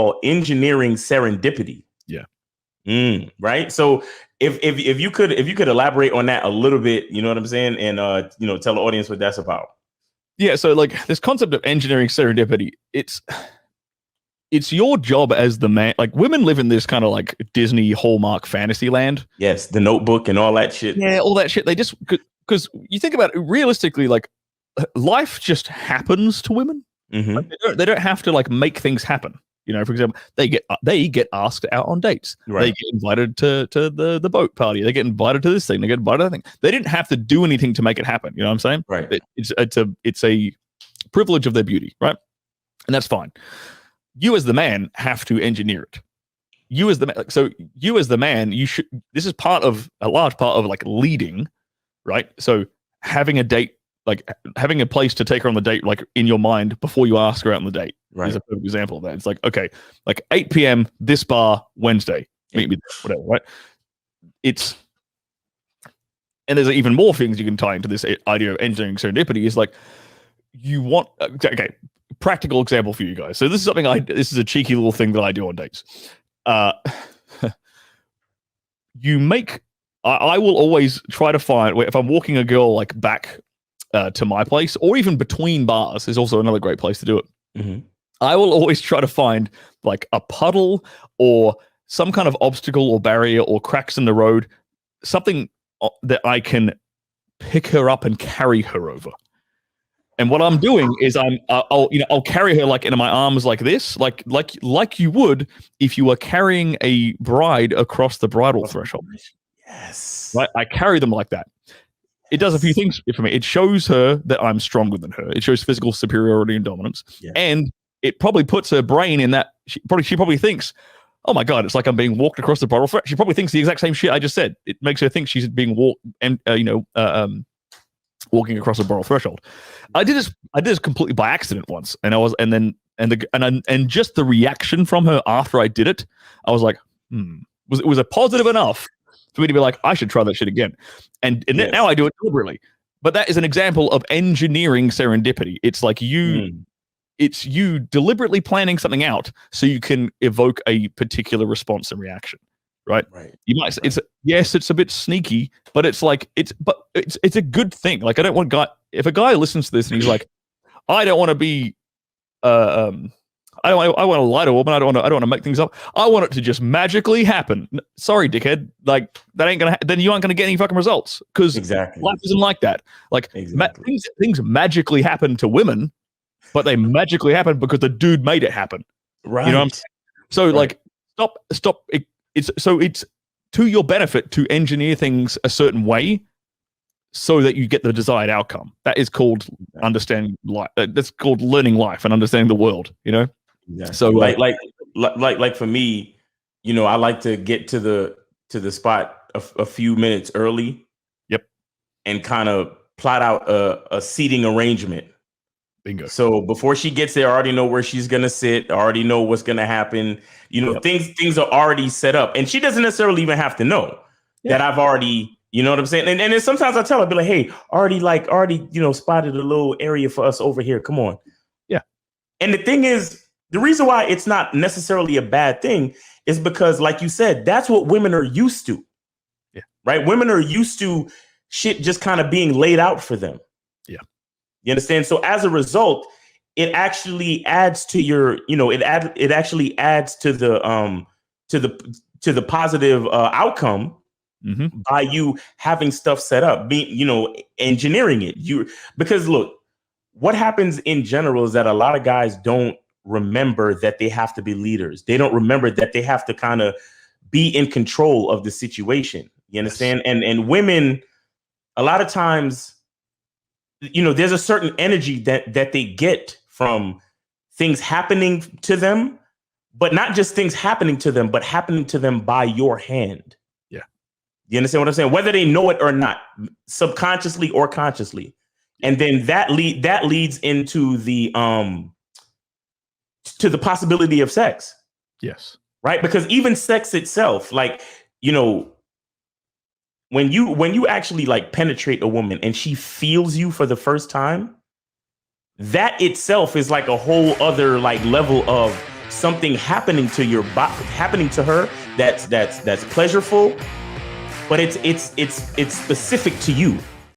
called engineering serendipity. Yeah. Right. So if you could elaborate on that a little bit, you know what I'm saying, and tell the audience what that's about. Yeah. So like this concept of engineering serendipity, it's your job as the man. Like women live in this kind of like Disney Hallmark fantasy land. Yes, the Notebook and all that shit. Yeah, all that shit. They just because you think about it realistically, like life just happens to women. Mm-hmm. Like, they don't have to like make things happen. You know, for example, they get asked out on dates. Right. They get invited to the boat party. They get invited to this thing. They get invited to that thing. They didn't have to do anything to make it happen. You know what I'm saying? Right. It's a privilege of their beauty, right? And that's fine. You as the man have to engineer it. You as the man, you should. This is a large part of like leading, right? So having a date, like having a place to take her on the date, like in your mind before you ask her out on the date, right, is a perfect example of that. It's like, okay, like 8 p.m. this bar Wednesday, meet me there, whatever, right? And there's even more things you can tie into this idea of engineering serendipity. Is like you want okay. Practical example for you guys. So this is something this is a cheeky little thing that I do on dates. I will always try to find, if I'm walking a girl like back to my place, or even between bars is also another great place to do it. Mm-hmm. I will always try to find like a puddle or some kind of obstacle or barrier or cracks in the road, something that I can pick her up and carry her over. And what I'm doing is I'll carry her like in my arms like this, like you would if you were carrying a bride across the bridal threshold. Yes. Right. I carry them like that. It does a few things for me. It shows her that I'm stronger than her. It shows physical superiority and dominance. Yeah. And it probably puts her brain in that she probably thinks, oh my God, it's like I'm being walked across the bridal threshold. She probably thinks the exact same shit I just said. It makes her think she's being walked and walking across a bridal threshold. I did this completely by accident once, and just the reaction from her after I did it, I was like, it was a positive enough for me to be like, I should try that shit again, and yes. Now I do it deliberately. But that is an example of engineering serendipity. It's like it's you deliberately planning something out so you can evoke a particular response and reaction. Right. You might say it's a bit sneaky, but it's a good thing. Like I don't want if a guy listens to this and he's like, I don't want to be I want to lie to a woman, I don't want to make things up. I want it to just magically happen. Sorry, dickhead. Like that ain't gonna then you aren't gonna get any fucking results because life isn't like that. Like things magically happen to women, but they magically happen because the dude made it happen. Right. You know what I'm saying? So like stop It's to your benefit to engineer things a certain way so that you get the desired outcome. That is called understanding life. That's called learning life and understanding the world, you know? Yeah. So like for me, you know, I like to get to the spot a few minutes early. Yep. And kind of plot out a seating arrangement. Bingo. So before she gets there, I already know where she's gonna sit. I already know what's gonna happen. You know, things are already set up, and she doesn't necessarily even have to know that I've already, you know what I'm saying. And then sometimes I tell her, be like, hey, already, you know, spotted a little area for us over here. Come on. Yeah. And the thing is, the reason why it's not necessarily a bad thing is because, like you said, that's what women are used to. Yeah. Right. Women are used to shit just kind of being laid out for them. Yeah. You understand? So as a result, it actually adds to your, you know, it actually adds to the positive outcome by you having stuff set up, engineering it. Because look, what happens in general is that a lot of guys don't remember that they have to be leaders. They don't remember that they have to kind of be in control of the situation. You understand? Yes. And women, a lot of times, you know, there's a certain energy that they get from things happening to them, but not just things happening to them, but happening to them by your hand. Yeah. You understand what I'm saying? Whether they know it or not, subconsciously or consciously. And then that leads into the possibility of sex. Yes. Right? Because even sex itself, like, you know, when you actually like penetrate a woman and she feels you for the first time, that itself is like a whole other like level of something happening to your body, happening to her that's pleasureful, but it's specific to you.